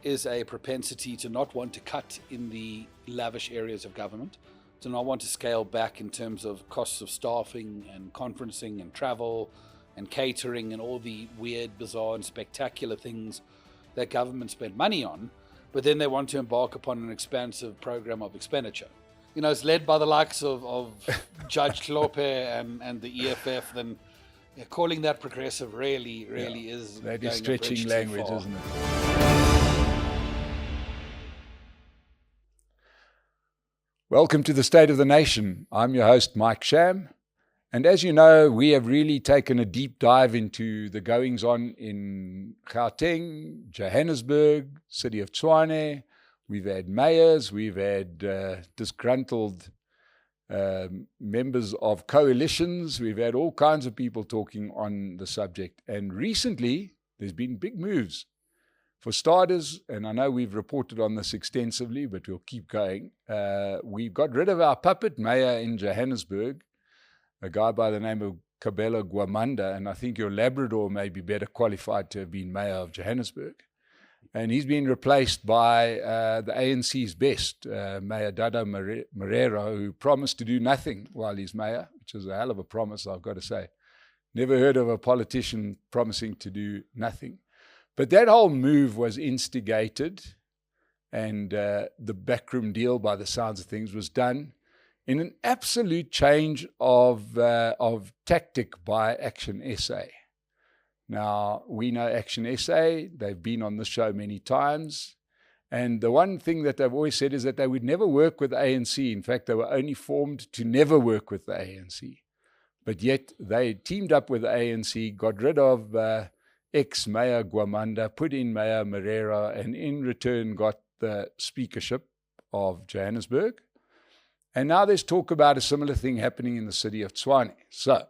is a propensity to not want to cut in the lavish areas of government, to not want to scale back in terms of costs of staffing and conferencing and travel and catering and all the weird, bizarre and spectacular things that government spend money on, but then they want to embark upon an expansive program of expenditure. You know, it's led by the likes of Judge Klope and the EFF, then calling that progressive really is that going is stretching language, isn't it? Welcome to the State of the Nation. I'm your host, Mike Sham. And as you know, we have really taken a deep dive into the goings-on in Gauteng, Johannesburg, city of Tshwane. We've had mayors, we've had disgruntled members of coalitions. We've had all kinds of people talking on the subject. And recently, there's been big moves. For starters, and I know we've reported on this extensively, but we'll keep going. We got rid of our puppet mayor in Johannesburg, a guy by the name of Kabelo Gwamanda, and I think your Labrador may be better qualified to have been mayor of Johannesburg. And he's been replaced by the ANC's best, Mayor Dado Marero, who promised to do nothing while he's mayor, which is a hell of a promise, I've got to say. Never heard of a politician promising to do nothing. But that whole move was instigated, and the backroom deal, by the sounds of things, was done in an absolute change of tactic by Action SA. Now, we know Action SA, they've been on the show many times, and the one thing that they've always said is that they would never work with the ANC. In fact, they were only formed to never work with the ANC. But yet, they teamed up with the ANC, got rid of ex-Mayor Gwamanda, put in Mayor Marero, and in return got the speakership of Johannesburg. And now there's talk about a similar thing happening in the city of Tshwane. So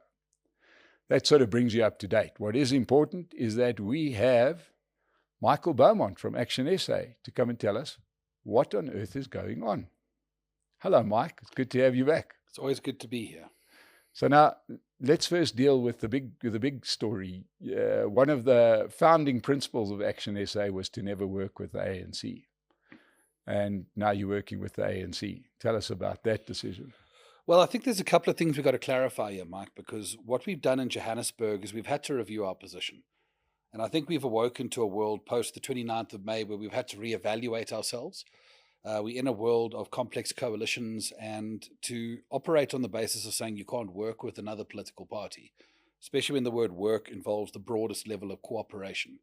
that sort of brings you up to date. What is important is that we have Michael Beaumont from Action SA to come and tell us what on earth is going on. Hello, Mike. It's good to have you back. It's always good to be here. So now, let's first deal with the big story. One of the founding principles of Action SA was to never work with the ANC. And now you're working with the ANC. Tell us about that decision. Well, I think there's a couple of things we've got to clarify here, Mike, because what we've done in Johannesburg is we've had to review our position. And I think we've awoken to a world post the 29th of May where we've had to reevaluate ourselves. We're in a world of complex coalitions, and to operate on the basis of saying you can't work with another political party, especially when the word work involves the broadest level of cooperation,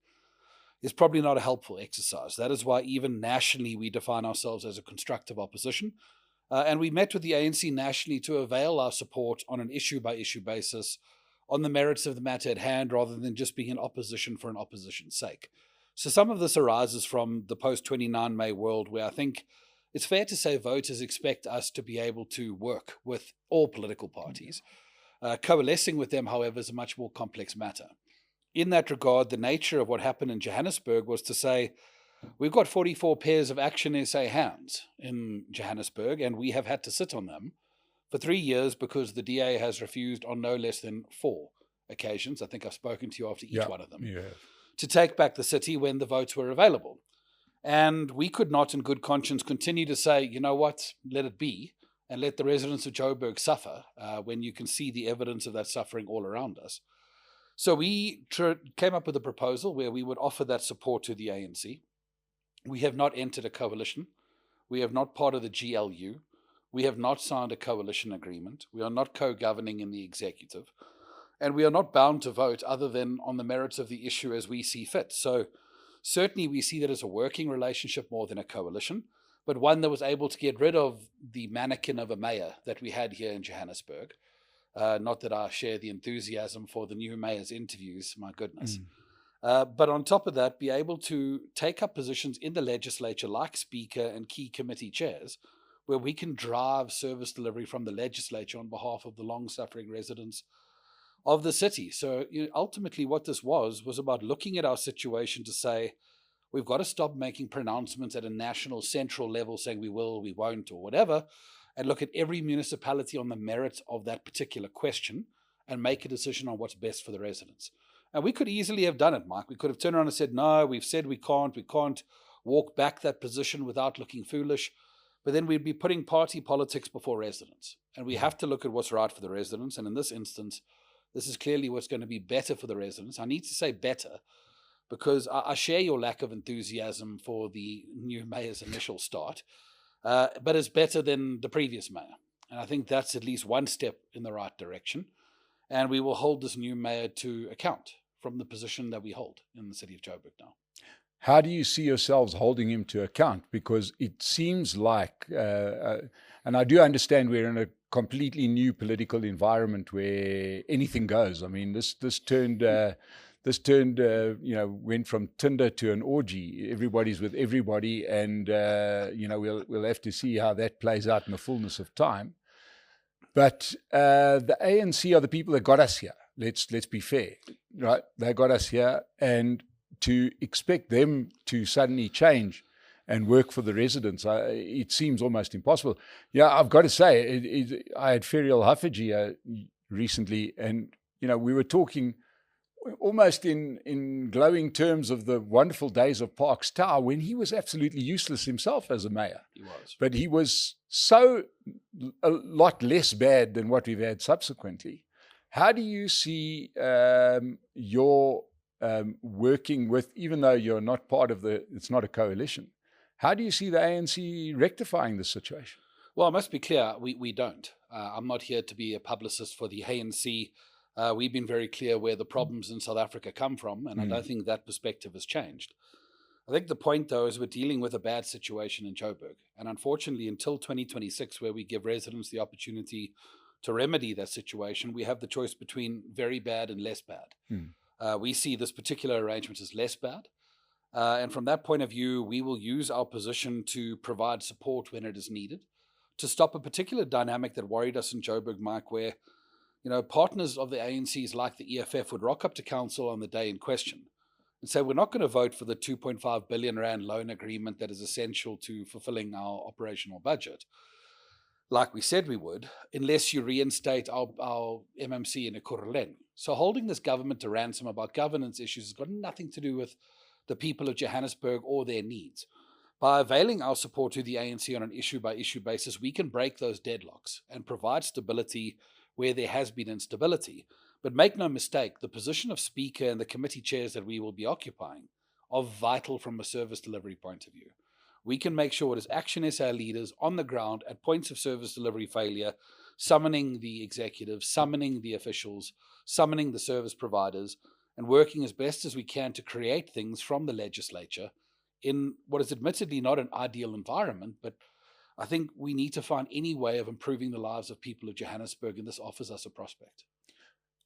is probably not a helpful exercise. That is why even nationally we define ourselves as a constructive opposition. And we met with the ANC nationally to avail our support on an issue-by-issue basis on the merits of the matter at hand, rather than just being an opposition for an opposition's sake. So some of this arises from the post-29 May world, where I think it's fair to say voters expect us to be able to work with all political parties. Coalescing with them, however, is a much more complex matter. In that regard, the nature of what happened in Johannesburg was to say, we've got 44 pairs of Action SA hands in Johannesburg, and we have had to sit on them for 3 years because the DA has refused on no less than 4 occasions. I think I've spoken to you after each one of them. Yeah. To take back the city when the votes were available. And we could not in good conscience continue to say, you know what, let it be, and let the residents of Joburg suffer when you can see the evidence of that suffering all around us. So we came up with a proposal where we would offer that support to the ANC. We have not entered a coalition. We have not part of the GLU. We have not signed a coalition agreement. We are not co-governing in the executive. And we are not bound to vote other than on the merits of the issue as we see fit. So certainly we see that as a working relationship more than a coalition, but one that was able to get rid of the mannequin of a mayor that we had here in Johannesburg. Not that I share the enthusiasm for the new mayor's interviews, my goodness. But on top of that, be able to take up positions in the legislature like speaker and key committee chairs, where we can drive service delivery from the legislature on behalf of the long-suffering residents of the city. So ultimately what this was about looking at our situation to say, we've got to stop making pronouncements at a national central level saying we will, we won't, or whatever, and look at every municipality on the merits of that particular question and make a decision on what's best for the residents. And we could easily have done it, Mike. We could have turned around and said, no, we've said we can't. walk back that position without looking foolish. But then we'd be putting party politics before residents. And we have to look at what's right for the residents. And in this instance, this is clearly what's going to be better for the residents. I need to say better because I share your lack of enthusiasm for the new mayor's initial start, but it's better than the previous mayor. And I think that's at least one step in the right direction. And we will hold this new mayor to account from the position that we hold in the city of Joburg now. How do you see yourselves holding him to account? Because it seems like, and I do understand we're in a completely new political environment where anything goes. I mean, this turned, went from Tinder to an orgy. Everybody's with everybody, and we'll have to see how that plays out in the fullness of time. But the ANC are the people that got us here. Let's be fair, right? They got us here, and to expect them to suddenly change and work for the residents, it seems almost impossible. Yeah, I've got to say, I had Ferial Haffage recently, and we were talking almost in glowing terms of the wonderful days of Parks Tower when he was absolutely useless himself as a mayor. He was. But he was so a lot less bad than what we've had subsequently. How do you see your working with, even though you're not part of it's not a coalition, how do you see the ANC rectifying the situation? Well, I must be clear, we don't. I'm not here to be a publicist for the ANC. We've been very clear where the problems in South Africa come from, and I don't think that perspective has changed. I think the point, though, is we're dealing with a bad situation in Joburg. And unfortunately, until 2026, where we give residents the opportunity to remedy that situation, we have the choice between very bad and less bad. We see this particular arrangement as less bad. And from that point of view, we will use our position to provide support when it is needed, to stop a particular dynamic that worried us in Joburg, Mike, where partners of the ANCs like the EFF would rock up to council on the day in question and say, we're not going to vote for the 2.5 billion rand loan agreement that is essential to fulfilling our operational budget, like we said we would, unless you reinstate our MMC in Ekurhuleni. So holding this government to ransom about governance issues has got nothing to do with the people of Johannesburg or their needs. By availing our support to the ANC on an issue-by-issue basis, we can break those deadlocks and provide stability where there has been instability. But make no mistake, the position of Speaker and the committee chairs that we will be occupying are vital from a service delivery point of view. We can make sure it is Action SA leaders on the ground at points of service delivery failure, summoning the executives, summoning the officials, summoning the service providers, and working as best as we can to create things from the legislature in what is admittedly not an ideal environment, but I think we need to find any way of improving the lives of people of Johannesburg, and this offers us a prospect.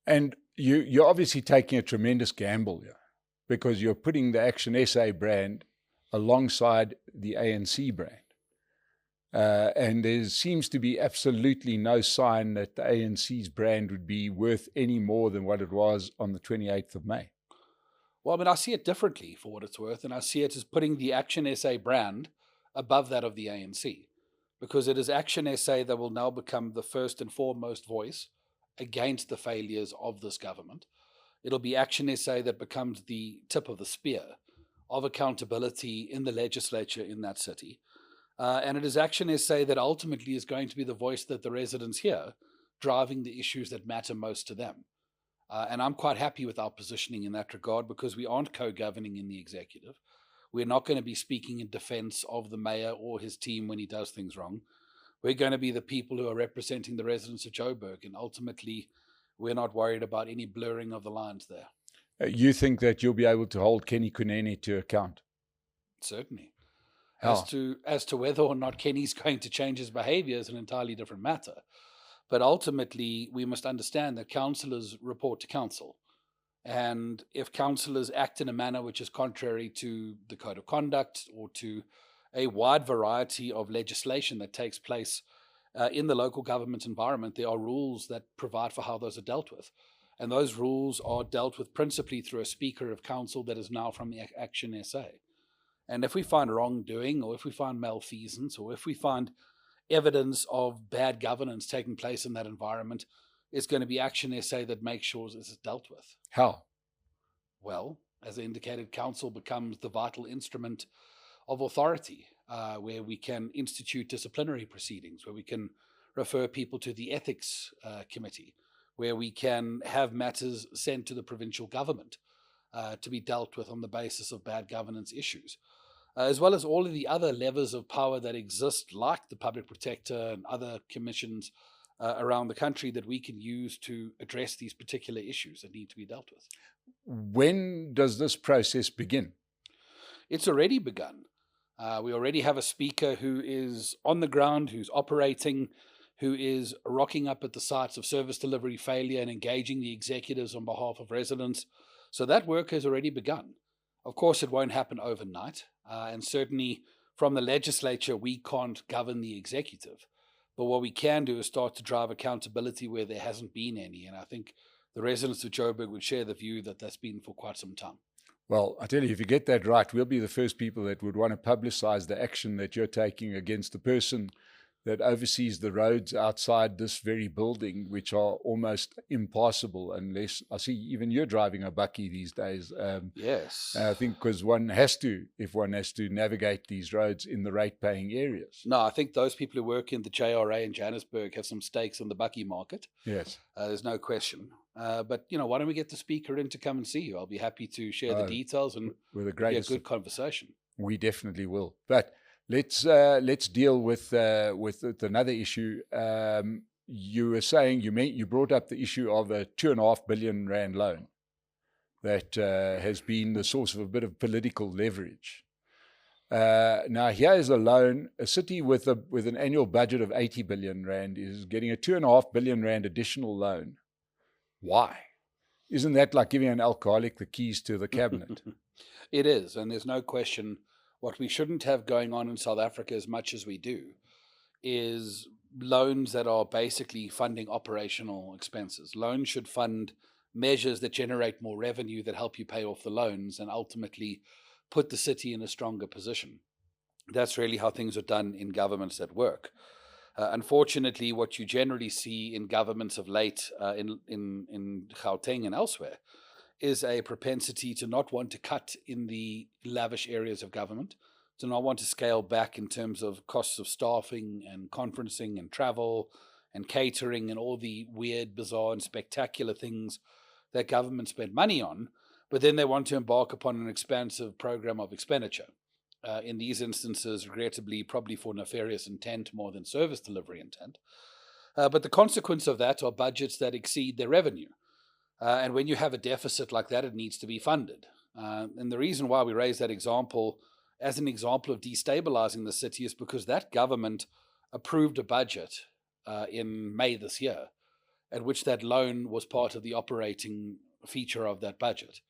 And you're obviously taking a tremendous gamble here because you're putting the Action SA brand alongside the ANC brand. And there seems to be absolutely no sign that the ANC's brand would be worth any more than what it was on the 28th of May. Well, I mean, I see it differently for what it's worth, and I see it as putting the Action SA brand above that of the ANC, because it is Action SA that will now become the first and foremost voice against the failures of this government. It'll be Action SA that becomes the tip of the spear of accountability in the legislature in that city. And it is Action SA that ultimately is going to be the voice that the residents hear, driving the issues that matter most to them. And I'm quite happy with our positioning in that regard because we aren't co-governing in the executive. We're not going to be speaking in defense of the mayor or his team when he does things wrong. We're going to be the people who are representing the residents of Joburg, and ultimately we're not worried about any blurring of the lines there. You think that you'll be able to hold Kenny Kunene to account? Certainly. How? As to whether or not Kenny's going to change his behavior is an entirely different matter. But ultimately, we must understand that councillors report to council. And if councillors act in a manner which is contrary to the code of conduct or to a wide variety of legislation that takes place in the local government environment, there are rules that provide for how those are dealt with. And those rules are dealt with principally through a Speaker of Council that is now from the Action SA. And if we find wrongdoing, or if we find malfeasance, or if we find evidence of bad governance taking place in that environment, it's going to be Action SA that makes sure this is dealt with. How? Well, as I indicated, council becomes the vital instrument of authority, where we can institute disciplinary proceedings, where we can refer people to the ethics committee, where we can have matters sent to the provincial government to be dealt with on the basis of bad governance issues, as well as all of the other levers of power that exist, like the public protector and other commissions around the country that we can use to address these particular issues that need to be dealt with. When does this process begin? It's already begun. We already have a speaker who is on the ground, who's operating, who is rocking up at the sites of service delivery failure and engaging the executives on behalf of residents. So that work has already begun. Of course, it won't happen overnight. And certainly from the legislature, we can't govern the executive. But what we can do is start to drive accountability where there hasn't been any. And I think the residents of Joburg would share the view that that's been for quite some time. Well, I tell you, if you get that right, we'll be the first people that would want to publicize the action that you're taking against the person that oversees the roads outside this very building, which are almost impassable unless, I see even you're driving a bakkie these days. Yes. I think because one has to navigate these roads in the rate-paying areas. No, I think those people who work in the JRA in Johannesburg have some stakes in the bakkie market. Yes. There's no question. But, why don't we get the speaker in to come and see you? I'll be happy to share the details and with a good conversation. We definitely will. But let's deal with another issue. You were saying you brought up the issue of a 2.5 billion rand loan that has been the source of a bit of political leverage. Now here is a loan. A city with an annual budget of 80 billion rand is getting a 2.5 billion rand additional loan. Why? Isn't that like giving an alcoholic the keys to the cabinet? It is, and there's no question. What we shouldn't have going on in South Africa as much as we do is loans that are basically funding operational expenses. Loans should fund measures that generate more revenue, that help you pay off the loans and ultimately put the city in a stronger position. That's really how things are done in governments that work. Unfortunately, what you generally see in governments of late in Gauteng and elsewhere is a propensity to not want to cut in the lavish areas of government, to not want to scale back in terms of costs of staffing and conferencing and travel and catering and all the weird, bizarre and spectacular things that government spend money on, but then they want to embark upon an expansive program of expenditure. In these instances, regrettably, probably for nefarious intent more than service delivery intent. But the consequence of that are budgets that exceed their revenue. And when you have a deficit like that, it needs to be funded. And the reason why we raise that example as an example of destabilizing the city is because that government approved a budget in May this year, at which that loan was part of the operating feature of that budget.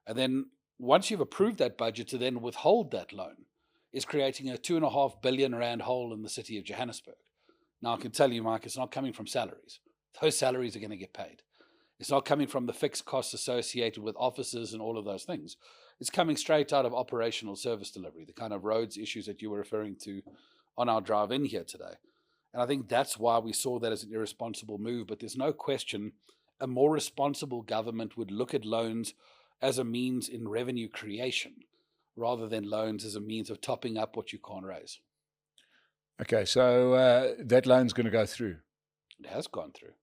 And then once you've approved that budget, to then withhold that loan is creating a 2.5 billion rand hole in the city of Johannesburg. Now, I can tell you, Mike, it's not coming from salaries. Those salaries are going to get paid. It's not coming from the fixed costs associated with offices and all of those things. It's coming straight out of operational service delivery, the kind of roads issues that you were referring to on our drive in here today. And I think that's why we saw that as an irresponsible move. But there's no question a more responsible government would look at loans as a means in revenue creation rather than loans as a means of topping up what you can't raise. Okay, so that loan's going to go through. It has gone through.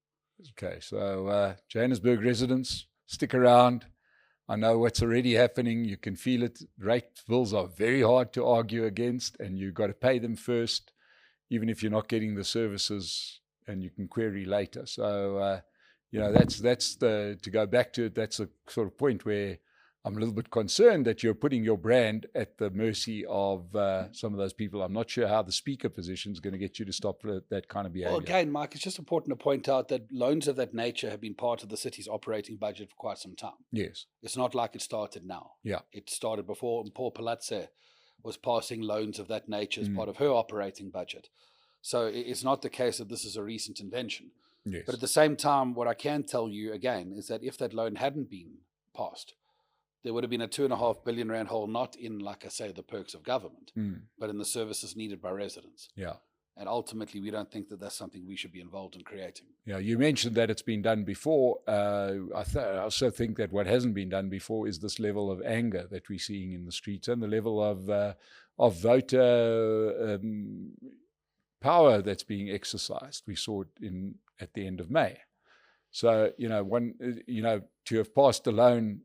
Okay, so Johannesburg residents, stick around. I know what's already happening. You can feel it. Rate bills are very hard to argue against, and you've got to pay them first, even if you're not getting the services, and you can query later. So, that's to go back to it, that's a sort of point where I'm a little bit concerned that you're putting your brand at the mercy of some of those people. I'm not sure how the speaker position is going to get you to stop that kind of behavior. Well, again, Mike, it's just important to point out that loans of that nature have been part of the city's operating budget for quite some time. Yes. It's not like it started now. Yeah. It started before, and Paul Palatse was passing loans of that nature as part of her operating budget. So it's not the case that this is a recent invention. Yes. But at the same time, what I can tell you again is that if that loan hadn't been passed, there would have been a 2.5 billion rand hole, not in, like I say, the perks of government, but in the services needed by residents. Yeah. And ultimately, we don't think that that's something we should be involved in creating. Yeah, you mentioned that it's been done before. I also think that what hasn't been done before is this level of anger that we're seeing in the streets and the level voter power that's being exercised. We saw it at the end of May. So, to have passed a loan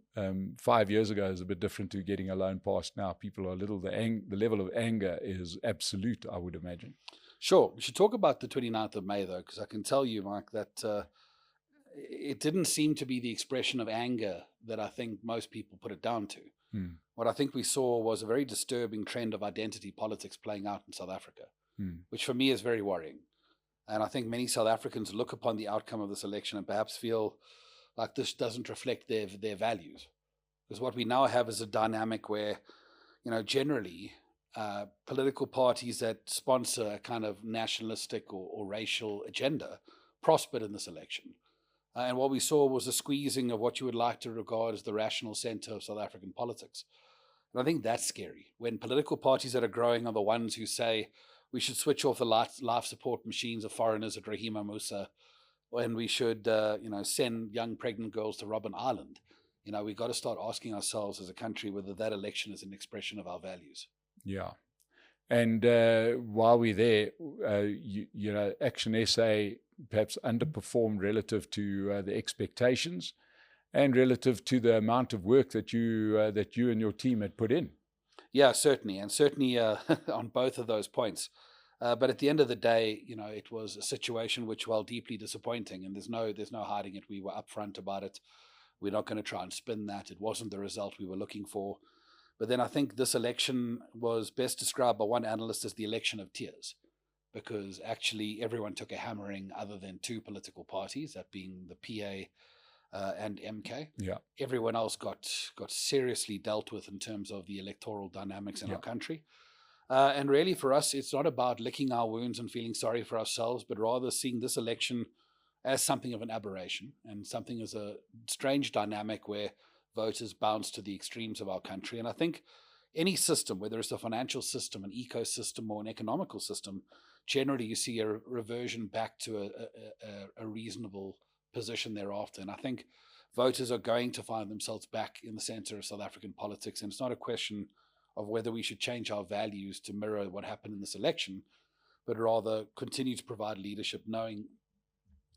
5 years ago is a bit different to getting a loan passed now. People are the level of anger is absolute, I would imagine. Sure. We should talk about the 29th of May, though, because I can tell you, Mike, that it didn't seem to be the expression of anger that I think most people put it down to. What I think we saw was a very disturbing trend of identity politics playing out in South Africa, which for me is very worrying. And I think many South Africans look upon the outcome of this election and perhaps feel like this doesn't reflect their values. Because what we now have is a dynamic where, generally political parties that sponsor a kind of nationalistic or racial agenda prospered in this election. And what we saw was a squeezing of what you would like to regard as the rational center of South African politics. And I think that's scary. When political parties that are growing are the ones who say we should switch off the life support machines of foreigners at Rahima Musa, and we should send young pregnant girls to Robben Island. We've got to start asking ourselves as a country whether that election is an expression of our values. Yeah. And while we're there, Action SA perhaps underperformed relative to the expectations and relative to the amount of work that you and your team had put in. Yeah, certainly. And certainly on both of those points. But at the end of the day, it was a situation which, while deeply disappointing, and there's no hiding it, we were upfront about it. We're not going to try and spin that. It wasn't the result we were looking for. But then I think this election was best described by one analyst as the election of tears, because actually everyone took a hammering other than two political parties, that being the PA and MK. Yeah. Everyone else got seriously dealt with in terms of the electoral dynamics in our country. And really for us, it's not about licking our wounds and feeling sorry for ourselves, but rather seeing this election as something of an aberration and something as a strange dynamic where voters bounce to the extremes of our country. And I think any system, whether it's a financial system, an ecosystem, or an economical system, generally you see a reversion back to a reasonable position thereafter. And I think voters are going to find themselves back in the center of South African politics. And it's not a question of whether we should change our values to mirror what happened in this election, but rather continue to provide leadership, knowing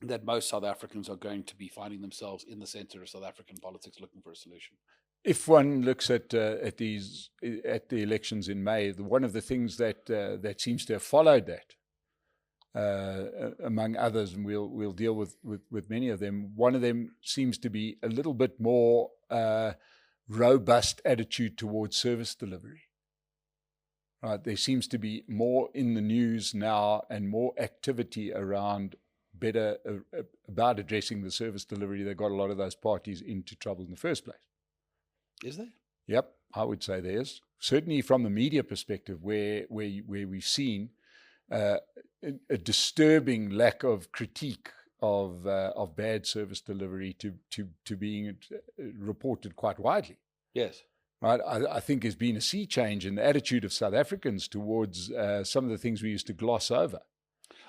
that most South Africans are going to be finding themselves in the center of South African politics looking for a solution. If one looks at the elections in May, one of the things that seems to have followed that, among others, and we'll deal with many of them, one of them seems to be a little bit more robust attitude towards service delivery. Right, there seems to be more in the news now and more activity around better about addressing the service delivery that got a lot of those parties into trouble in the first place. Is there? Yep, I would say there is. Certainly from the media perspective, where we've seen a disturbing lack of critique of bad service delivery to being reported quite widely. Yes. Right, I think there's been a sea change in the attitude of South Africans towards some of the things we used to gloss over.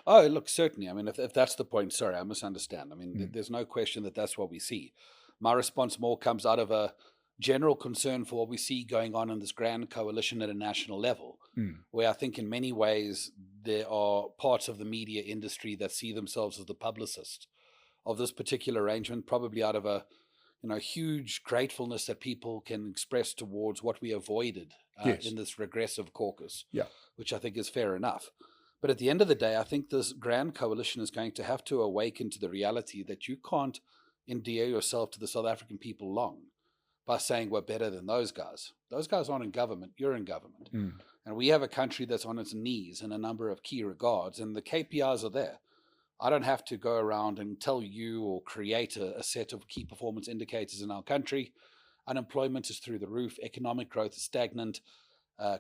Oh, look, certainly. I mean, if that's the point, sorry, I misunderstand. I mean, there's no question that that's what we see. My response more comes out of a general concern for what we see going on in this grand coalition at a national level, where I think in many ways there are parts of the media industry that see themselves as the publicists of this particular arrangement, probably out of a huge gratefulness that people can express towards what we avoided in this regressive caucus, which I think is fair enough. But at the end of the day, I think this grand coalition is going to have to awaken to the reality that you can't endear yourself to the South African people long by saying we're better than those guys. Those guys aren't in government, you're in government. And we have a country that's on its knees in a number of key regards, and the KPIs are there. I don't have to go around and tell you or create a set of key performance indicators in our country. Unemployment is through the roof, economic growth is stagnant,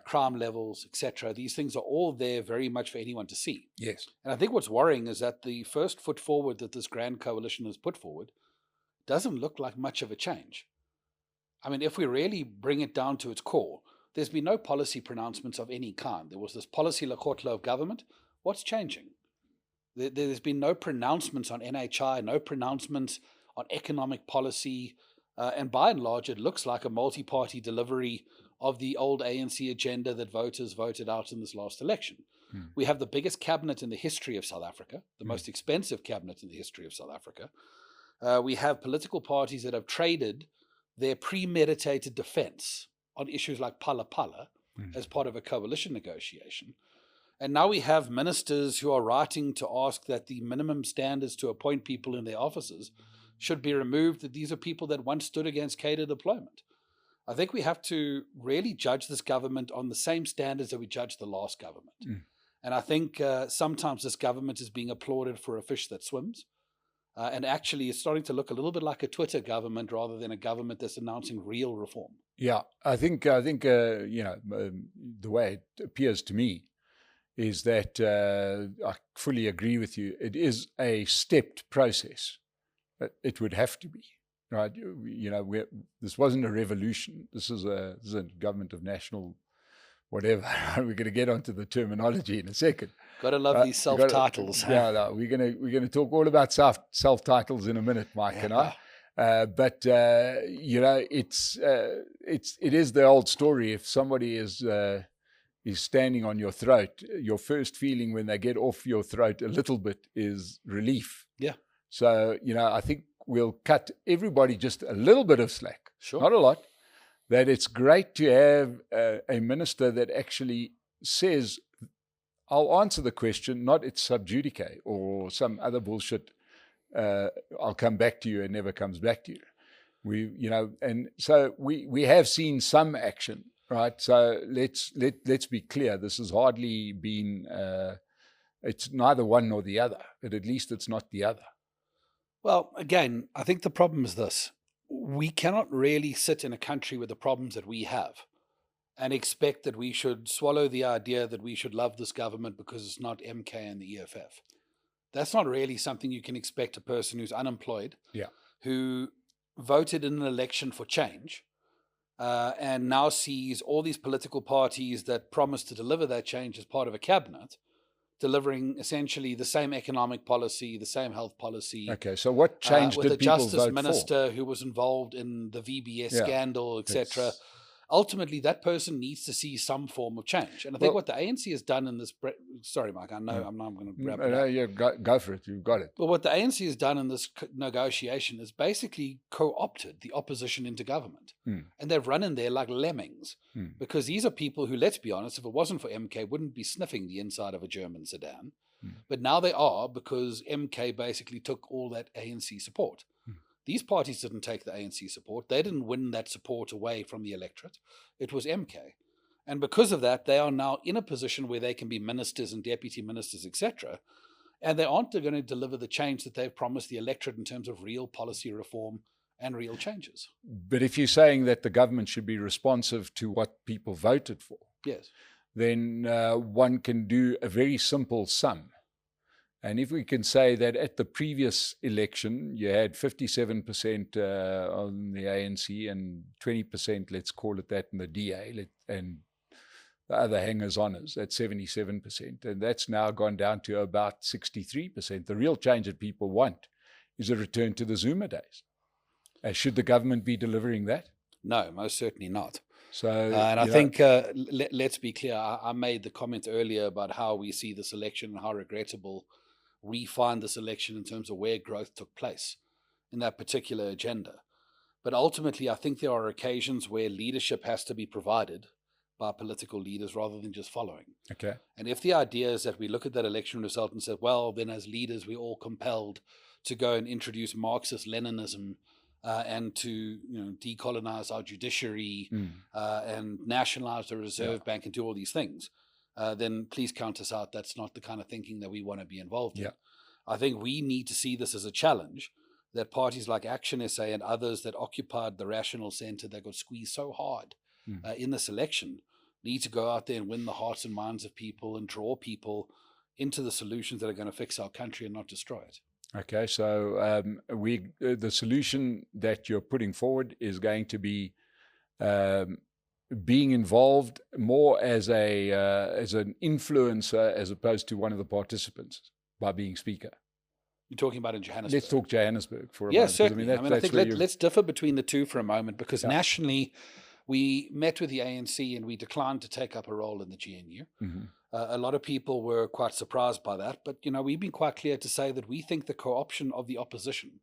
crime levels, etc. These things are all there very much for anyone to see. Yes. And I think what's worrying is that the first foot forward that this grand coalition has put forward doesn't look like much of a change. I mean, if we really bring it down to its core, there's been no policy pronouncements of any kind. There was this policy lekgotla of government. What's changing? There's been no pronouncements on NHI, no pronouncements on economic policy, and by and large, it looks like a multi-party delivery of the old ANC agenda that voters voted out in this last election. Mm. We have the biggest cabinet in the history of South Africa, the most expensive cabinet in the history of South Africa. We have political parties that have traded their premeditated defense on issues like Phala Phala as part of a coalition negotiation. And now we have ministers who are writing to ask that the minimum standards to appoint people in their offices should be removed, that these are people that once stood against cadre deployment. I think we have to really judge this government on the same standards that we judged the last government. And I think sometimes this government is being applauded for a fish that swims. And actually it's starting to look a little bit like a Twitter government rather than a government that's announcing real reform. Yeah, I think the way it appears to me is that I fully agree with you. It is a stepped process. It would have to be, right? This wasn't a revolution. This is a government of national whatever. We're going to get onto the terminology in a second. Got to love these self-titles. Yeah, no, we're going to talk all about self-titles in a minute, Mike and I. But it is the old story. If somebody is standing on your throat, your first feeling when they get off your throat a little bit is relief. Yeah. So, I think we'll cut everybody just a little bit of slack. Sure. Not a lot. That it's great to have a minister that actually says, I'll answer the question, not it's sub judice or some other bullshit. I'll come back to you and never comes back to you. And so we have seen some action. Right, so let's be clear. This has hardly been. It's neither one nor the other, but at least it's not the other. Well, again, I think the problem is this: we cannot really sit in a country with the problems that we have, and expect that we should swallow the idea that we should love this government because it's not MK and the EFF. That's not really something you can expect a person who's unemployed, who voted in an election for change. And now sees all these political parties that promise to deliver that change as part of a cabinet, delivering essentially the same economic policy, the same health policy. Okay, so what change did people vote for? With a justice minister who was involved in the VBS scandal, etc. Ultimately, that person needs to see some form of change. And I think what the ANC has done in this... Sorry, Mike, I know I'm not going to wrap it up. Yeah, go for it. You've got it. But what the ANC has done in this negotiation is basically co-opted the opposition into government. And they've run in there like lemmings. Because these are people who, let's be honest, if it wasn't for MK, wouldn't be sniffing the inside of a German sedan. But now they are, because MK basically took all that ANC support. These parties didn't take the ANC support. They didn't win that support away from the electorate. It was MK. And because of that, they are now in a position where they can be ministers and deputy ministers, etc. And they aren't going to deliver the change that they've promised the electorate in terms of real policy reform and real changes. But if you're saying that the government should be responsive to what people voted for, yes, then one can do a very simple sum. And if we can say that at the previous election, you had 57% on the ANC and 20%, let's call it that, in the DA, and the other hangers-oners, that's 77%. And that's now gone down to about 63%. The real change that people want is a return to the Zuma days. Should the government be delivering that? No, most certainly not. So, and I think, let's be clear, I made the comment earlier about how we see this election and how regrettable we find this election in terms of where growth took place in that particular agenda. But ultimately, I think there are occasions where leadership has to be provided by political leaders rather than just following. Okay. And if the idea is that we look at that election result and say, well, then as leaders, we're all compelled to go and introduce Marxist-Leninism and to decolonize our judiciary and nationalize the Reserve Bank and do all these things, then please count us out. That's not the kind of thinking that we want to be involved in. I think we need to see this as a challenge that parties like Action SA and others that occupied the rational centre that got squeezed so hard in this election need to go out there and win the hearts and minds of people and draw people into the solutions that are going to fix our country and not destroy it. Okay, so the solution that you're putting forward is going to be being involved more as an influencer as opposed to one of the participants by being speaker. You're talking about in Johannesburg. Let's talk Johannesburg for a moment. Yes, certainly. I think let's differ between the two for a moment, because nationally We met with the ANC and we declined to take up a role in the GNU. A lot of people were quite surprised by that, but we've been quite clear to say that we think the co-option of the opposition,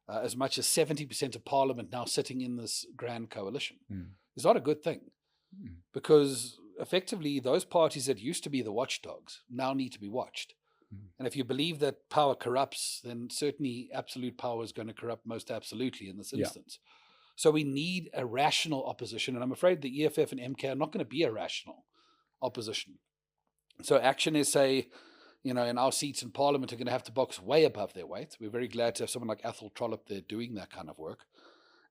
as much as 70% of Parliament now sitting in this grand coalition, is not a good thing, because effectively those parties that used to be the watchdogs now need to be watched. And if you believe that power corrupts, then certainly absolute power is going to corrupt most absolutely in this instance. So we need a rational opposition, and I'm afraid the EFF and MK are not going to be a rational opposition. So Action SA, in our seats in Parliament are going to have to box way above their weight. We're very glad to have someone like Athol Trollip there doing that kind of work.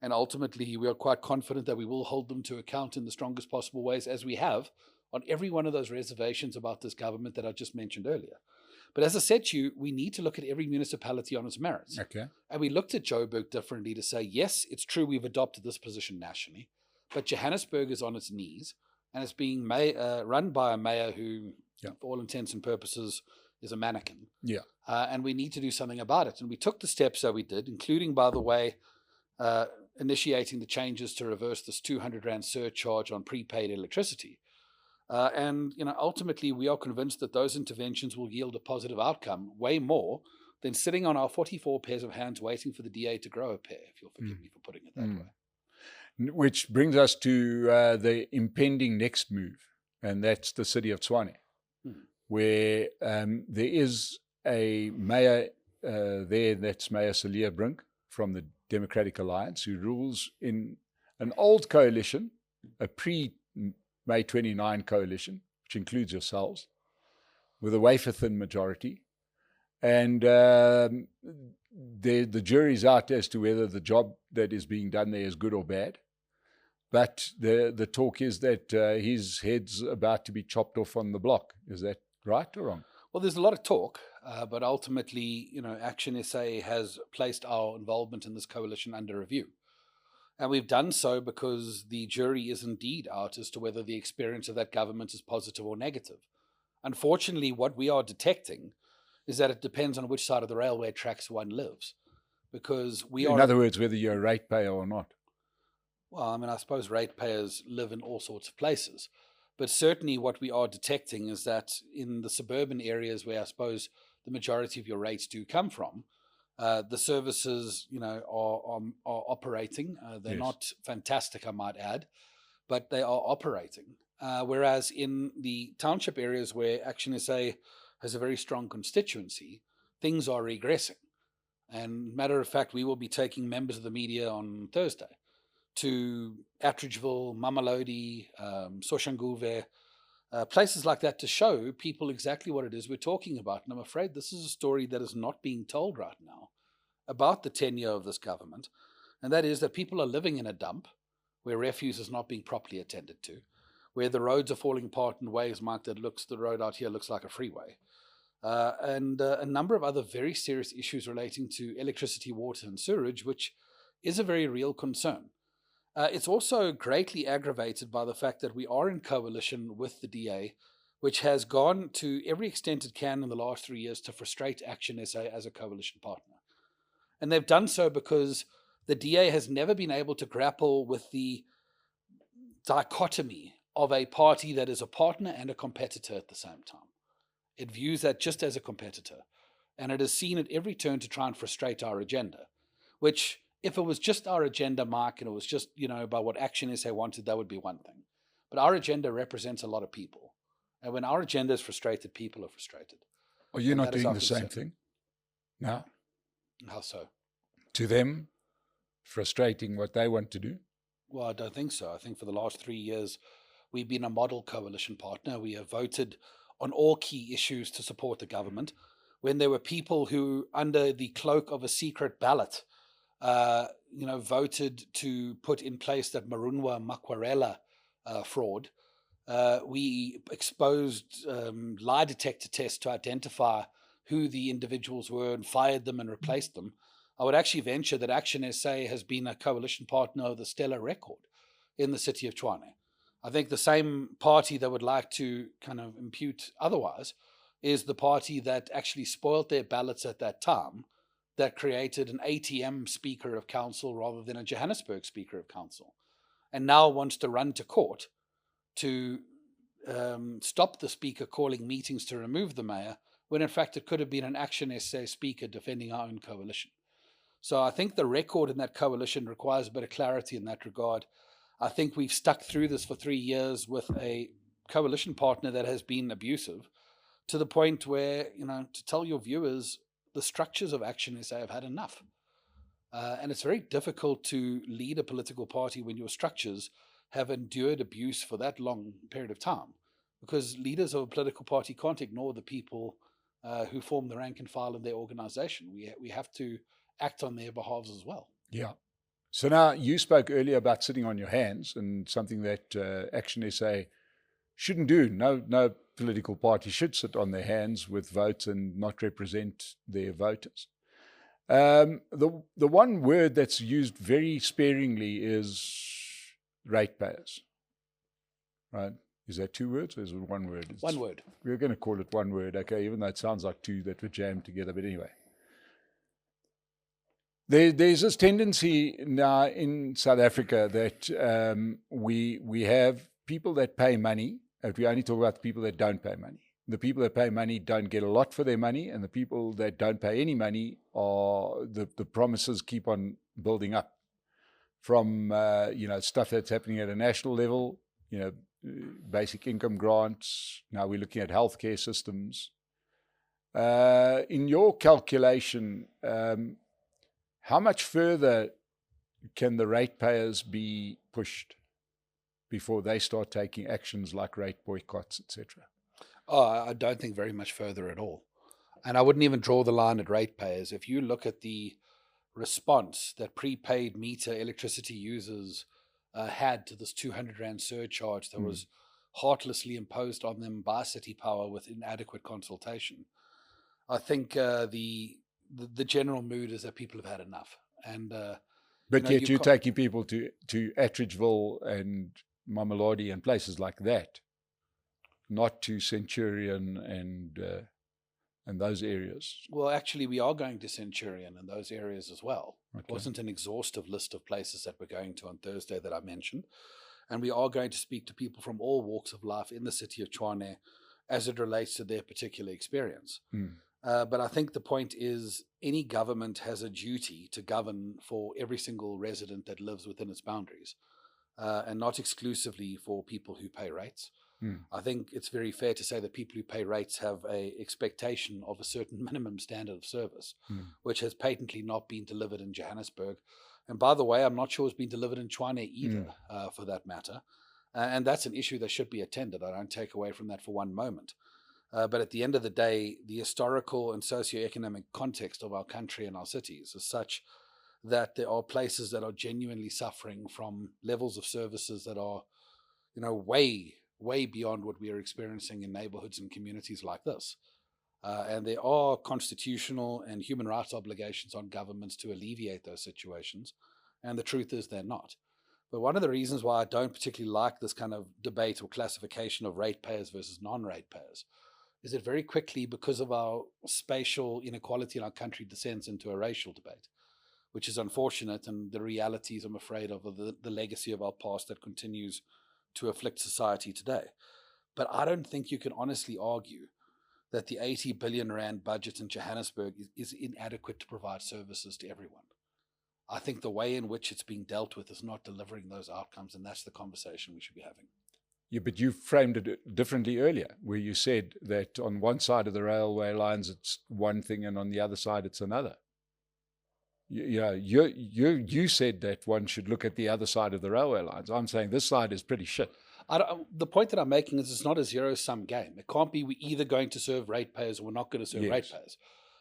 And ultimately, we are quite confident that we will hold them to account in the strongest possible ways, as we have on every one of those reservations about this government that I just mentioned earlier. But as I said to you, we need to look at every municipality on its merits. Okay. And we looked at Joburg differently to say, yes, it's true we've adopted this position nationally, but Johannesburg is on its knees, and it's being run by a mayor who, for all intents and purposes, is a mannequin. And we need to do something about it. And we took the steps that we did, including, by the way, initiating the changes to reverse this 200 Rand surcharge on prepaid electricity. And ultimately, we are convinced that those interventions will yield a positive outcome, way more than sitting on our 44 pairs of hands waiting for the DA to grow a pair, if you'll forgive me for putting it that way. Which brings us to the impending next move, and that's the city of Tshwane, where there is a mayor there, that's Mayor Celia Brink from the Democratic Alliance, who rules in an old coalition, a pre-May 29 coalition, which includes yourselves, with a wafer-thin majority. And the jury's out as to whether the job that is being done there is good or bad. But the talk is that his head's about to be chopped off on the block. Is that right or wrong? Well, there's a lot of talk, but ultimately, Action SA has placed our involvement in this coalition under review. And we've done so because the jury is indeed out as to whether the experience of that government is positive or negative. Unfortunately, what we are detecting is that it depends on which side of the railway tracks one lives. Because in other words, whether you're a ratepayer or not. Well, I suppose ratepayers live in all sorts of places. But certainly what we are detecting is that in the suburban areas where I suppose the majority of your rates do come from, the services, are operating. They're not fantastic, I might add, but they are operating. Whereas in the township areas where Action SA has a very strong constituency, things are regressing. And matter of fact, we will be taking members of the media on Thursday to Attridgeville, Mamelodi, Soshanguve, places like that, to show people exactly what it is we're talking about. And I'm afraid this is a story that is not being told right now about the tenure of this government. And that is that people are living in a dump where refuse is not being properly attended to, where the roads are falling apart in ways, Mike, that the road out here looks like a freeway. And a number of other very serious issues relating to electricity, water, and sewerage, which is a very real concern. It's also greatly aggravated by the fact that we are in coalition with the DA, which has gone to every extent it can in the last 3 years to frustrate Action SA as a coalition partner. And they've done so because the DA has never been able to grapple with the dichotomy of a party that is a partner and a competitor at the same time. It views that just as a competitor, and it has seen at every turn to try and frustrate our agenda, which, if it was just our agenda, Mark, and it was just, by what Action SA wanted, that would be one thing. But our agenda represents a lot of people. And when our agenda is frustrated, people are frustrated. Are you not doing the same thing? No. How so? To them, frustrating what they want to do? Well, I don't think so. I think for the last 3 years, we've been a model coalition partner. We have voted on all key issues to support the government. When there were people who, under the cloak of a secret ballot, voted to put in place that Marunwa Makwarela fraud, we exposed lie detector tests to identify who the individuals were and fired them and replaced them. I would actually venture that Action SA has been a coalition partner of the stellar record in the city of Tshwane. I think the same party that would like to kind of impute otherwise is the party that actually spoiled their ballots at that time, that created an ATM Speaker of Council rather than a Johannesburg Speaker of Council. and now wants to run to court to stop the speaker calling meetings to remove the mayor, when in fact it could have been an Action SA speaker defending our own coalition. So I think the record in that coalition requires a bit of clarity in that regard. I think we've stuck through this for 3 years with a coalition partner that has been abusive, to the point where, to tell your viewers, the structures of Action SA have had enough. And it's very difficult to lead a political party when your structures have endured abuse for that long period of time, because leaders of a political party can't ignore the people who form the rank and file in their organization. We have to act on their behalves as well. Yeah. So now, you spoke earlier about sitting on your hands, and something that Action SA shouldn't do. No political party should sit on their hands with votes and not represent their voters. The one word that's used very sparingly is ratepayers, right? Is that 2 words or is it 1 word? It's 1 word. We're going to call it 1 word, okay, even though it sounds like 2 that were jammed together. But anyway, there's this tendency now in South Africa that we have people that pay money, and we only talk about the people that don't pay money. The people that pay money don't get a lot for their money, and the people that don't pay any money are the promises keep on building up from stuff that's happening at a national level, basic income grants. Now we're looking at healthcare systems. In your calculation, how much further can the ratepayers be pushed before they start taking actions like rate boycotts, etc.? Oh, I don't think very much further at all. And I wouldn't even draw the line at ratepayers. If you look at the response that prepaid meter electricity users had to this 200 Rand surcharge that was heartlessly imposed on them by City Power with inadequate consultation, I think the general mood is that people have had enough. And but yet you're taking people to Attridgeville and Mamelodi and places like that, not to Centurion and those areas. Well, actually, we are going to Centurion and those areas as well. Okay. It wasn't an exhaustive list of places that we're going to on Thursday that I mentioned. And we are going to speak to people from all walks of life in the city of Tshwane as it relates to their particular experience. But I think the point is, any government has a duty to govern for every single resident that lives within its boundaries, and not exclusively for people who pay rates. I think it's very fair to say that people who pay rates have an expectation of a certain minimum standard of service, which has patently not been delivered in Johannesburg. And by the way, I'm not sure it's been delivered in Tshwane either, for that matter. And that's an issue that should be attended. I don't take away from that for one moment. But at the end of the day, the historical and socioeconomic context of our country and our cities is such that there are places that are genuinely suffering from levels of services that are, way beyond what we are experiencing in neighborhoods and communities like this. And there are constitutional and human rights obligations on governments to alleviate those situations. And the truth is they're not. But one of the reasons why I don't particularly like this kind of debate or classification of ratepayers versus non-ratepayers is that very quickly, because of our spatial inequality in our country, descends into a racial debate, which is unfortunate. And the realities, I'm afraid, of the legacy of our past that continues to afflict society today. But I don't think you can honestly argue that the 80 billion Rand budget in Johannesburg is inadequate to provide services to everyone. I think the way in which it's being dealt with is not delivering those outcomes, and that's the conversation we should be having. Yeah, but you framed it differently earlier, where you said that on one side of the railway lines it's one thing and on the other side it's another. You said that one should look at the other side of the railway lines. I'm saying this side is pretty shit. The point that I'm making is it's not a zero-sum game. It can't be we're either going to serve ratepayers or we're not going to serve ratepayers.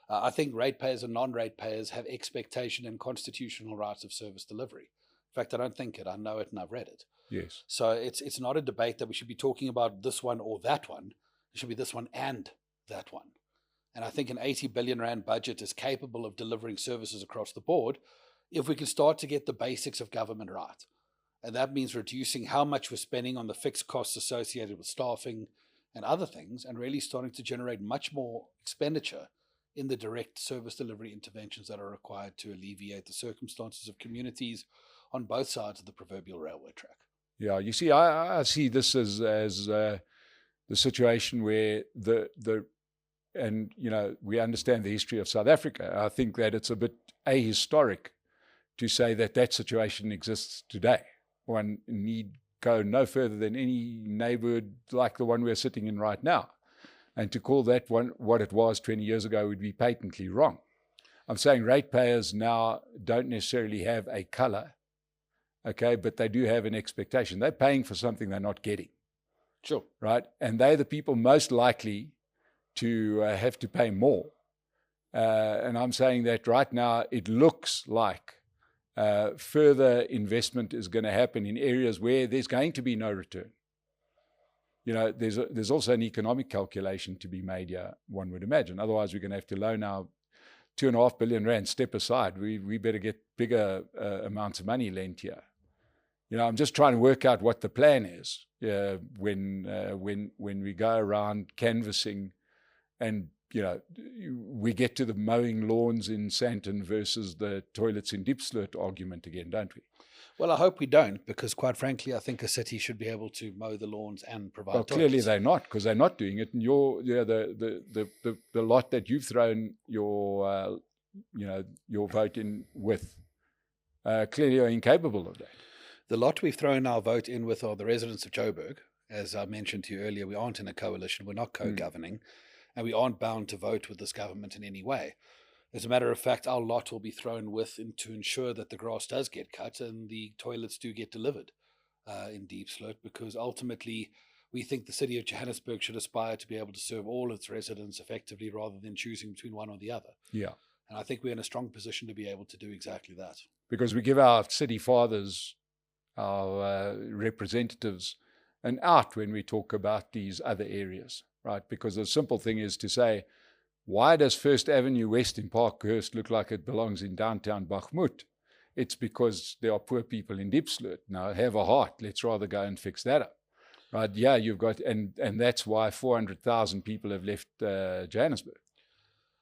I think ratepayers and non-ratepayers have expectation and constitutional rights of service delivery. In fact, I don't think it. I know it and I've read it. Yes. So it's not a debate that we should be talking about this one or that one. It should be this one and that one. And I think an 80 billion Rand budget is capable of delivering services across the board if we can start to get the basics of government right. And that means reducing how much we're spending on the fixed costs associated with staffing and other things, and really starting to generate much more expenditure in the direct service delivery interventions that are required to alleviate the circumstances of communities on both sides of the proverbial railway track. Yeah, you see, I see this as the situation where and we understand the history of South Africa. I think that it's a bit ahistoric to say that situation exists today. One need go no further than any neighborhood like the one we're sitting in right now. And to call that one what it was 20 years ago would be patently wrong. I'm saying ratepayers now don't necessarily have a color, okay, but they do have an expectation. They're paying for something they're not getting. Sure. Right? And they're the people most likely to have to pay more. And I'm saying that right now it looks like further investment is going to happen in areas where there's going to be no return. There's also an economic calculation to be made here, one would imagine. Otherwise, we're going to have to loan our 2.5 billion rand, step aside. We better get bigger amounts of money lent here. I'm just trying to work out what the plan is when we go around canvassing, and we get to the mowing lawns in Sandton versus the toilets in Diepsloot argument again, don't we? Well, I hope we don't, because quite frankly, I think a city should be able to mow the lawns and provide toilets. Clearly they're not, because they're not doing it. And the lot that you've thrown your vote in with clearly are incapable of that. The lot we've thrown our vote in with are the residents of Joburg. As I mentioned to you earlier, we aren't in a coalition, we're not co-governing, and we aren't bound to vote with this government in any way. As a matter of fact, our lot will be thrown with to ensure that the grass does get cut and the toilets do get delivered in Diepsloot, because ultimately we think the city of Johannesburg should aspire to be able to serve all its residents effectively rather than choosing between one or the other. Yeah. And I think we're in a strong position to be able to do exactly that. Because we give our city fathers, our representatives, an out when we talk about these other areas, right? Because the simple thing is to say, why does First Avenue West in Parkhurst look like it belongs in downtown Bakhmut? It's because there are poor people in Diepsloot. Now, have a heart. Let's rather go and fix that up. Right? Yeah, you've got, and that's why 400,000 people have left Johannesburg.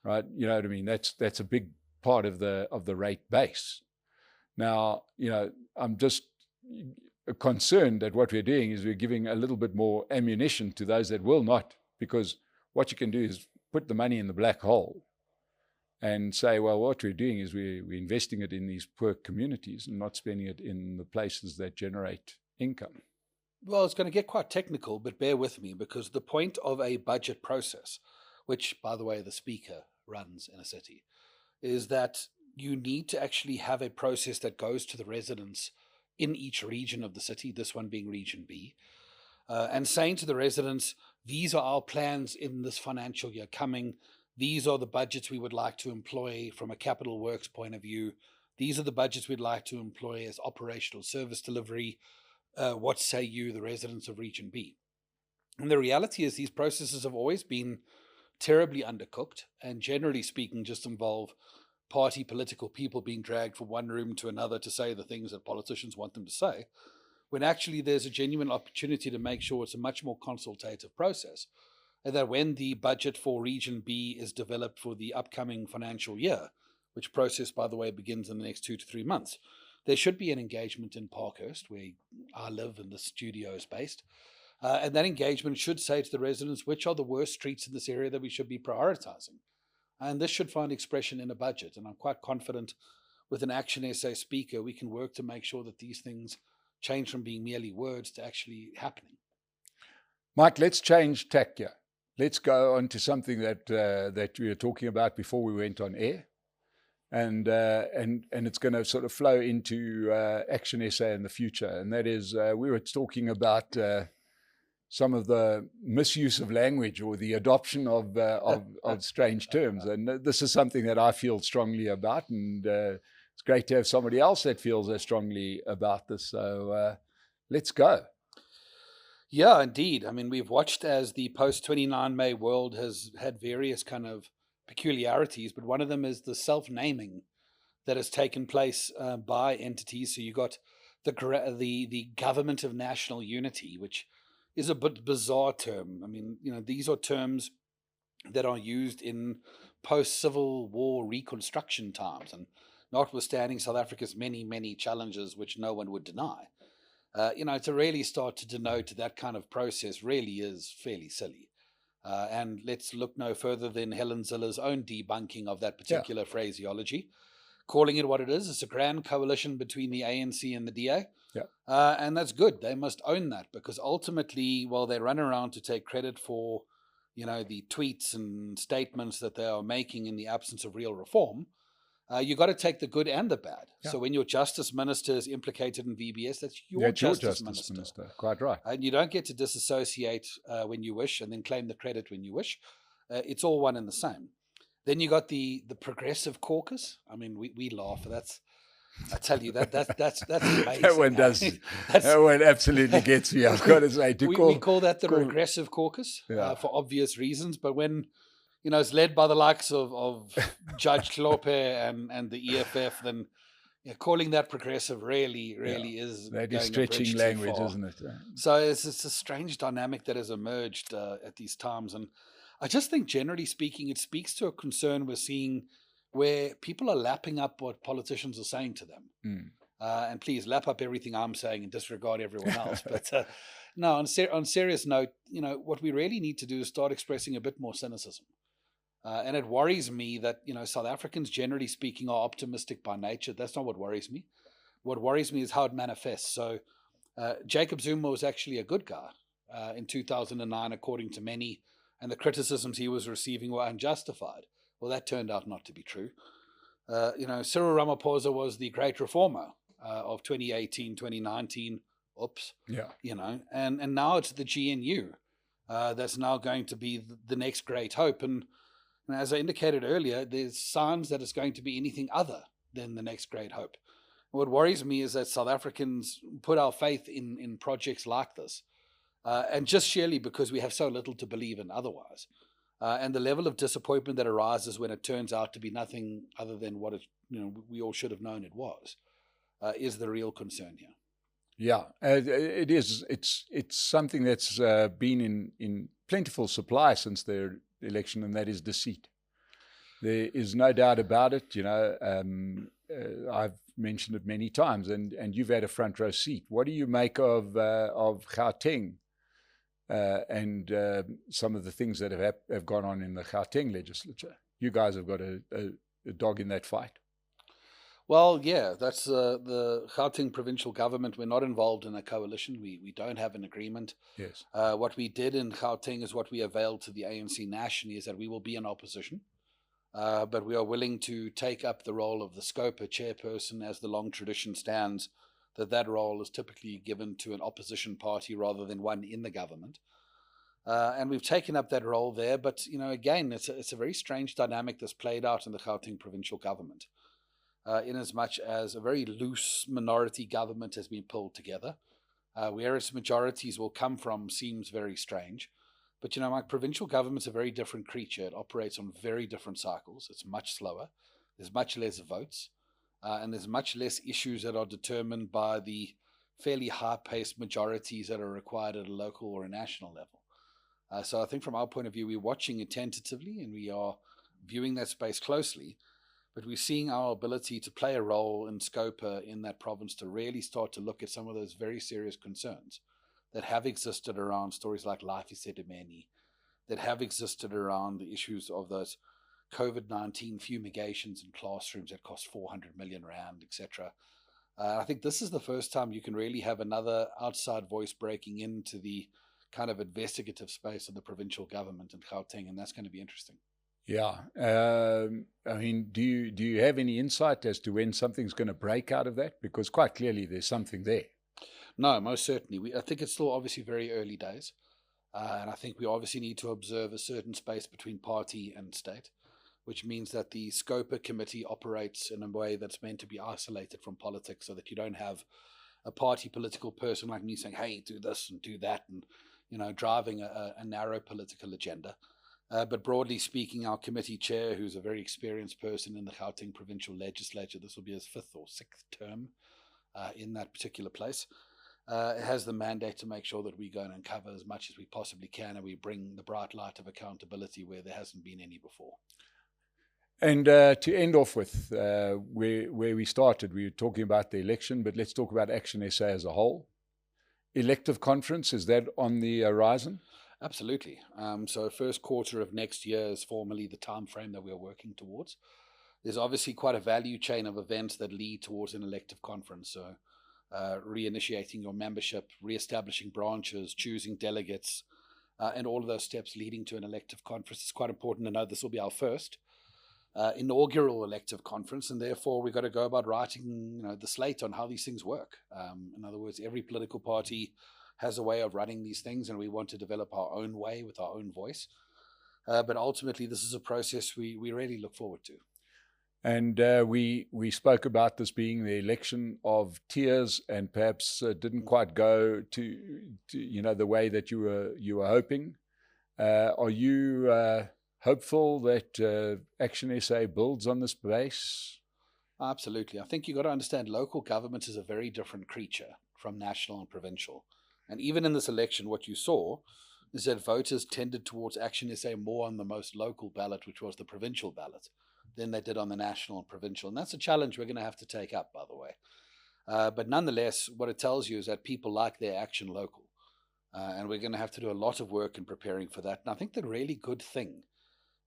Right? You know what I mean? That's a big part of the rate base. Now, I'm just concerned that what we're doing is we're giving a little bit more ammunition to those that will not, because what you can do is put the money in the black hole and say, well, what we're doing is we're investing it in these poor communities and not spending it in the places that generate income. Well, it's going to get quite technical, but bear with me, because the point of a budget process, which, by the way, the Speaker runs in a city, is that you need to actually have a process that goes to the residents in each region of the city, this one being Region B, and saying to the residents, these are our plans in this financial year coming. These are the budgets we would like to employ from a capital works point of view. These are the budgets we'd like to employ as operational service delivery. What say you, the residents of Region B? And the reality is these processes have always been terribly undercooked, and generally speaking just involve party political people being dragged from one room to another to say the things that politicians want them to say, when actually there's a genuine opportunity to make sure it's a much more consultative process, and that when the budget for Region B is developed for the upcoming financial year, which process, by the way, begins in the next 2 to 3 months, there should be an engagement in Parkhurst, where I live and the studio is based, and that engagement should say to the residents, which are the worst streets in this area that we should be prioritizing. And this should find expression in a budget, and I'm quite confident with an Action SA speaker, we can work to make sure that these things change from being merely words to actually happening. Mike, let's change tack here. Let's go on to something that we were talking about before we went on air, and it's going to sort of flow into Action SA in the future, and that is we were talking about some of the misuse of language or the adoption of strange terms, and this is something that I feel strongly about, and it's great to have somebody else that feels as strongly about this. So let's go. Yeah, indeed. I mean, we've watched as the post-29 May world has had various kind of peculiarities, but one of them is the self-naming that has taken place by entities. So you got the Government of National Unity, which is a bit bizarre term. I mean, these are terms that are used in post-Civil War reconstruction times, and notwithstanding South Africa's many, many challenges, which no one would deny. To really start to denote that kind of process really is fairly silly. And let's look no further than Helen Zille's own debunking of that particular phraseology, calling it what it is. It's a grand coalition between the ANC and the DA. Yeah. And that's good. They must own that, because ultimately, while they run around to take credit for, the tweets and statements that they are making in the absence of real reform, you got to take the good and the bad. Yeah. So when your justice minister is implicated in VBS, that's your justice minister. Quite right. And you don't get to disassociate when you wish and then claim the credit when you wish. It's all one and the same. Then you got the progressive caucus. I mean, we laugh. I tell you, that's amazing. That one does. That one absolutely gets me. I've got to say, we call that the regressive caucus for obvious reasons. But when it's led by the likes of Judge Klope and the EFF, then calling that progressive really is. That is stretching language, isn't it? So it's a strange dynamic that has emerged at these times. And I just think, generally speaking, it speaks to a concern we're seeing where people are lapping up what politicians are saying to them. And please lap up everything I'm saying and disregard everyone else. But no, on serious note, what we really need to do is start expressing a bit more cynicism. And it worries me that, South Africans, generally speaking, are optimistic by nature. That's not what worries me. What worries me is how it manifests. So Jacob Zuma was actually a good guy in 2009, according to many, and the criticisms he was receiving were unjustified. Well, that turned out not to be true. Cyril Ramaphosa was the great reformer of 2018, 2019. Oops. Yeah. And now it's the GNU that's now going to be the next great hope. And as I indicated earlier, there's signs that it's going to be anything other than the next great hope. What worries me is that South Africans put our faith in projects like this, and just sheerly because we have so little to believe in otherwise. And the level of disappointment that arises when it turns out to be nothing other than what we all should have known it was, is the real concern here. Yeah, it is. It's something that's been in plentiful supply since their election, and that is deceit. There is no doubt about it. I've mentioned it many times, and you've had a front row seat. What do you make of Gauteng and some of the things that have gone on in the Gauteng legislature? You guys have got a dog in that fight. Well, yeah, that's the Gauteng provincial government. We're not involved in a coalition. We don't have an agreement. Yes. What we did in Gauteng is what we availed to the ANC nationally, is that we will be in opposition, but we are willing to take up the role of the SCOPA chairperson, as the long tradition stands, that role is typically given to an opposition party rather than one in the government. And we've taken up that role there. But, again, it's a very strange dynamic that's played out in the Gauteng provincial government. In as much as a very loose minority government has been pulled together. Where its majorities will come from seems very strange. But, my provincial government's a very different creature. It operates on very different cycles. It's much slower. There's much less votes. And there's much less issues that are determined by the fairly high-paced majorities that are required at a local or a national level. So I think from our point of view, we're watching it tentatively and we are viewing that space closely. But we're seeing our ability to play a role in SCOPA in that province to really start to look at some of those very serious concerns that have existed around stories like Life Isedemeni, that have existed around the issues of those COVID-19 fumigations in classrooms that cost 400 million rand, etc. I think this is the first time you can really have another outside voice breaking into the kind of investigative space of the provincial government in Gauteng, and that's going to be interesting. Yeah. I mean, do you have any insight as to when something's going to break out of that? Because quite clearly there's something there. No, most certainly. I think it's still obviously very early days. And I think we obviously need to observe a certain space between party and state, which means that the SCOPA committee operates in a way that's meant to be isolated from politics, so that you don't have a party political person like me saying, hey, do this and do that, and driving a narrow political agenda. But broadly speaking, our committee chair, who's a very experienced person in the Gauteng provincial legislature, this will be his 5th or 6th term in that particular place, has the mandate to make sure that we go and uncover as much as we possibly can, and we bring the bright light of accountability where there hasn't been any before. And to end off with where we started, we were talking about the election, but let's talk about Action SA as a whole. Elective conference, is that on the horizon? Absolutely. So first quarter of next year is formally the time frame that we're working towards. There's obviously quite a value chain of events that lead towards an elective conference. So reinitiating your membership, reestablishing branches, choosing delegates, and all of those steps leading to an elective conference. It's quite important to know this will be our first inaugural elective conference, and therefore we've got to go about writing the slate on how these things work. In other words, every political party has a way of running these things, and we want to develop our own way with our own voice. But ultimately, this is a process we really look forward to. And we spoke about this being the election of tiers, and perhaps didn't quite go to the way that you were hoping. Are you hopeful that Action SA builds on this base? Absolutely. I think you've got to understand local government is a very different creature from national and provincial. And even in this election, what you saw is that voters tended towards Action SA more on the most local ballot, which was the provincial ballot, than they did on the national and provincial. And that's a challenge we're going to have to take up, by the way. But nonetheless, what it tells you is that people like their action local. And we're going to have to do a lot of work in preparing for that. And I think the really good thing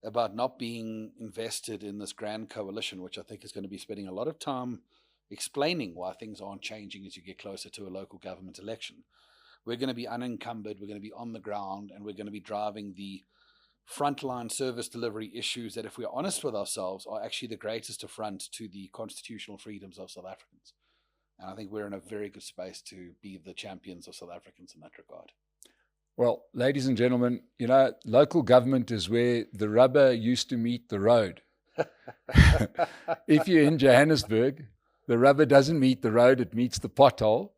about not being invested in this grand coalition, which I think is going to be spending a lot of time explaining why things aren't changing as you get closer to a local government election. We're going to be unencumbered, we're going to be on the ground, and we're going to be driving the frontline service delivery issues that, if we're honest with ourselves, are actually the greatest affront to the constitutional freedoms of South Africans. And I think we're in a very good space to be the champions of South Africans in that regard. Well, ladies and gentlemen, local government is where the rubber used to meet the road. If you're in Johannesburg, the rubber doesn't meet the road, it meets the pothole.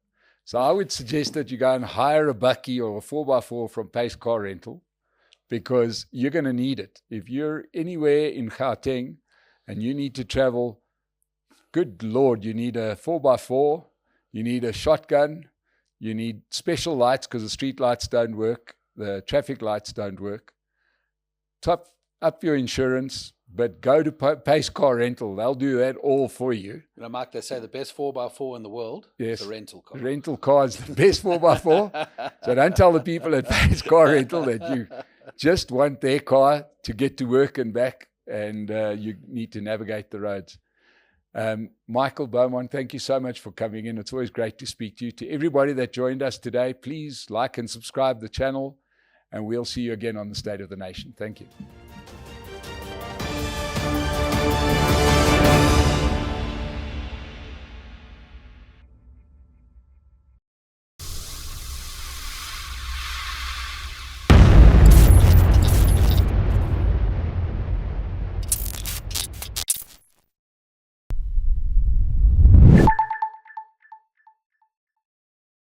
So I would suggest that you go and hire a bakkie or a 4x4 from Pace Car Rental, because you're going to need it. If you're anywhere in Gauteng and you need to travel, good Lord, you need a 4x4, you need a shotgun, you need special lights because the street lights don't work, the traffic lights don't work. Top up your insurance, but go to Pace Car Rental. They'll do that all for you. Mike, they say the best 4x4 in the world is a rental car. The rental car is the best 4x4. So don't tell the people at Pace Car Rental that you just want their car to get to work and back, and you need to navigate the roads. Michael Beaumont, thank you so much for coming in. It's always great to speak to you. To everybody that joined us today, please like and subscribe the channel, and we'll see you again on the State of the Nation. Thank you.